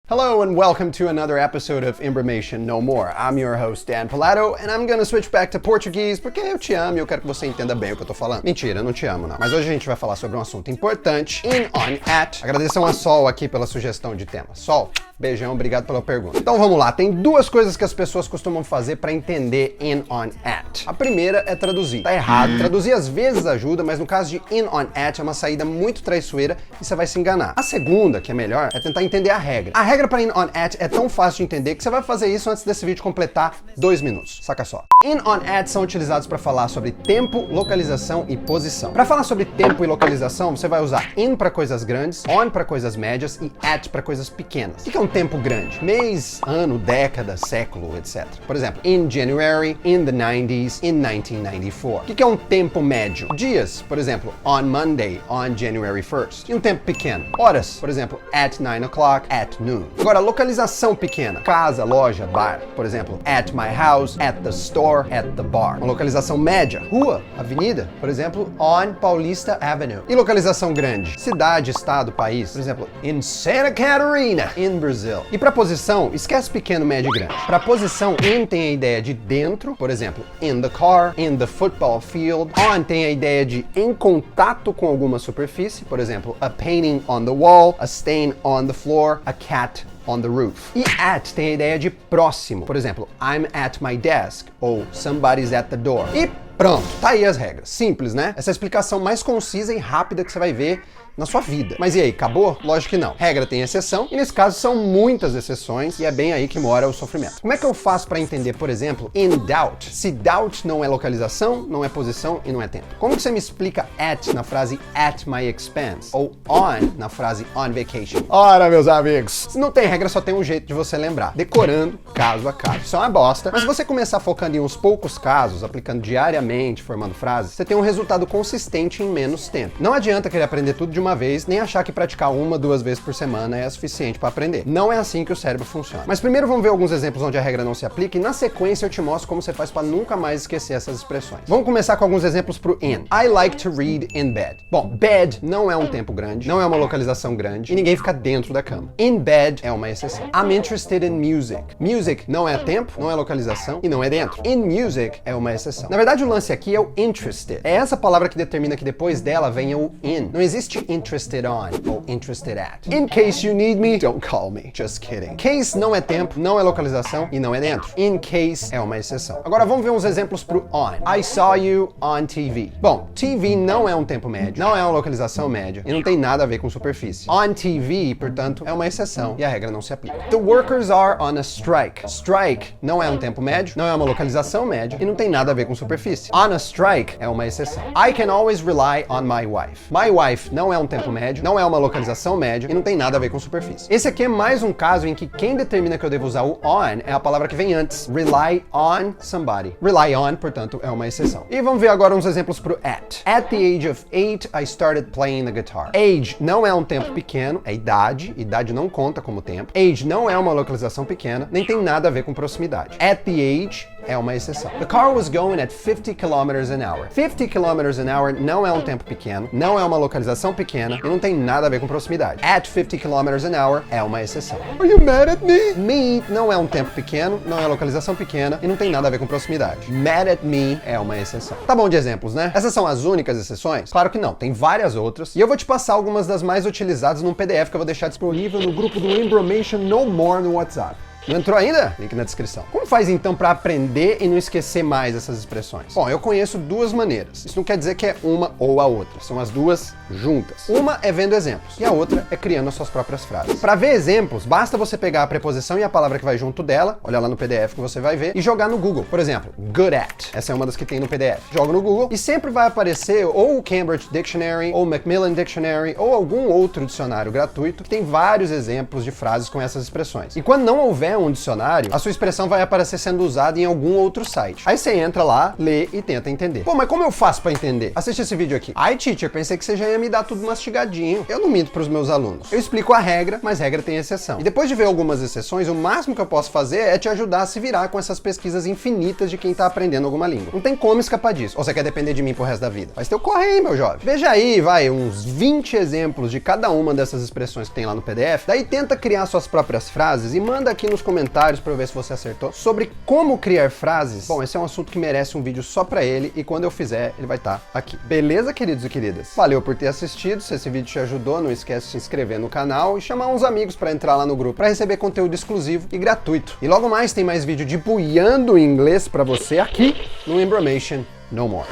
Hello and welcome to another episode of Information No More. I'm your host, Dan Pilato, and I'm gonna switch back to Portuguese porque eu te amo e eu quero que você entenda bem o que eu tô falando. Mentira, eu não te amo não. Mas hoje a gente vai falar sobre um assunto importante, in, on, at. Agradeço a Sol aqui pela sugestão de tema. Sol, beijão, obrigado pela pergunta. Então vamos lá, tem duas coisas que as pessoas costumam fazer para entender in, on, at. A primeira é traduzir. Tá errado, traduzir às vezes ajuda, mas no caso de in, on, at é uma saída muito traiçoeira e você vai se enganar. A segunda, que é melhor, é tentar entender a regra. A regra para in, on, at é tão fácil de entender que você vai fazer isso antes desse vídeo completar 2 minutos. Saca só. In, on, at são utilizados para falar sobre tempo, localização e posição. Para falar sobre tempo e localização, você vai usar in para coisas grandes, on para coisas médias e at para coisas pequenas. O que é um tempo grande? Mês, ano, década, século, etc. Por exemplo, in January, in the 90s, in 1994. O que é um tempo médio? Dias, por exemplo, on Monday, on January 1st. E um tempo pequeno? Horas, por exemplo, at 9 o'clock, at noon. Agora, localização pequena. Casa, loja, bar. Por exemplo, at my house, at the store, at the bar. Uma localização média. Rua, avenida. Por exemplo, on Paulista Avenue. E localização grande. Cidade, estado, país. Por exemplo, in Santa Catarina, in Brazil. E para posição, esquece pequeno, médio e grande. Para posição, in tem a ideia de dentro. Por exemplo, in the car, in the football field. On tem a ideia de em contato com alguma superfície. Por exemplo, a painting on the wall, a stain on the floor, a cat on the roof. E at tem a ideia de próximo. Por exemplo, I'm at my desk ou somebody's at the door. E pronto, tá aí as regras. Simples, né? Essa é a explicação mais concisa e rápida que você vai ver na sua vida. Mas e aí, acabou? Lógico que não. Regra tem exceção, e nesse caso são muitas exceções, e é bem aí que mora o sofrimento. Como é que eu faço para entender, por exemplo, in doubt? Se doubt não é localização, não é posição e não é tempo. Como que você me explica at na frase at my expense? Ou on na frase on vacation? Ora, meus amigos, se não tem regra, só tem um jeito de você lembrar. Decorando caso a caso. Isso é uma bosta, mas se você começar focando em uns poucos casos, aplicando diariamente, formando frases, você tem um resultado consistente em menos tempo. Não adianta querer aprender tudo de uma vez, nem achar que praticar 1, 2 vezes por semana é suficiente para aprender. Não é assim que o cérebro funciona. Mas primeiro vamos ver alguns exemplos onde a regra não se aplica e na sequência eu te mostro como você faz para nunca mais esquecer essas expressões. Vamos começar com alguns exemplos pro in. I like to read in bed. Bom, bed não é um tempo grande, não é uma localização grande e ninguém fica dentro da cama. In bed é uma exceção. I'm interested in music. Music não é tempo, não é localização e não é dentro. In music é uma exceção. Na verdade, o lance aqui é o interested. É essa palavra que determina que depois dela venha o in. Não existe interested on ou interested at. In case you need me, don't call me. Just kidding. Case não é tempo, não é localização e não é dentro. In case é uma exceção. Agora vamos ver uns exemplos pro on. I saw you on TV. Bom, TV não é um tempo médio, não é uma localização média e não tem nada a ver com superfície. On TV, portanto, é uma exceção e a regra não se aplica. The workers are on a strike. Strike não é um tempo médio, não é uma localização média e não tem nada a ver com superfície. On a strike é uma exceção. I can always rely on my wife. My wife não é um tempo médio, não é uma localização média e não tem nada a ver com superfície. Esse aqui é mais um caso em que quem determina que eu devo usar o on é a palavra que vem antes. Rely on somebody. Rely on, portanto, é uma exceção. E vamos ver agora uns exemplos pro at. At the age of 8, I started playing the guitar. Age não é um tempo pequeno, é idade. Idade não conta como tempo. Age não é uma localização pequena, nem tem nada a ver com proximidade. At the age é uma exceção. The car was going at 50 kilometers an hour. 50 kilometers an hour não é um tempo pequeno, não é uma localização pequena e não tem nada a ver com proximidade. At 50 kilometers an hour é uma exceção. Are you mad at me? Me não é um tempo pequeno, não é localização pequena e não tem nada a ver com proximidade. Mad at me é uma exceção. Tá bom de exemplos, né? Essas são as únicas exceções? Claro que não, tem várias outras e eu vou te passar algumas das mais utilizadas num PDF que eu vou deixar disponível no grupo do Information No More no WhatsApp. Não entrou ainda? Link na descrição. Como faz então para aprender e não esquecer mais essas expressões? Bom, eu conheço duas maneiras. Isso não quer dizer que é uma ou a outra. São as duas juntas. Uma é vendo exemplos e a outra é criando as suas próprias frases. Para ver exemplos, basta você pegar a preposição e a palavra que vai junto dela, olha lá no PDF que você vai ver, e jogar no Google. Por exemplo, good at. Essa é uma das que tem no PDF. Joga no Google e sempre vai aparecer ou o Cambridge Dictionary, ou o Macmillan Dictionary, ou algum outro dicionário gratuito que tem vários exemplos de frases com essas expressões. E quando não houver um dicionário, a sua expressão vai aparecer sendo usada em algum outro site. Aí você entra lá, lê e tenta entender. Pô, mas como eu faço pra entender? Assiste esse vídeo aqui. Ai, teacher, pensei que você já ia me dar tudo mastigadinho. Eu não minto pros meus alunos. Eu explico a regra, mas regra tem exceção. E depois de ver algumas exceções, o máximo que eu posso fazer é te ajudar a se virar com essas pesquisas infinitas de quem tá aprendendo alguma língua. Não tem como escapar disso. Ou você quer depender de mim pro resto da vida? Mas teu corre aí, meu jovem. Veja aí, vai, uns 20 exemplos de cada uma dessas expressões que tem lá no PDF. Daí tenta criar suas próprias frases e manda aqui nos comentários pra eu ver se você acertou. Sobre como criar frases, bom, esse é um assunto que merece um vídeo só pra ele e quando eu fizer, ele vai estar aqui. Beleza, queridos e queridas? Valeu por ter assistido. Se esse vídeo te ajudou, não esquece de se inscrever no canal e chamar uns amigos pra entrar lá no grupo pra receber conteúdo exclusivo e gratuito. E logo mais tem mais vídeo de buiando inglês pra você aqui no Embramation No More.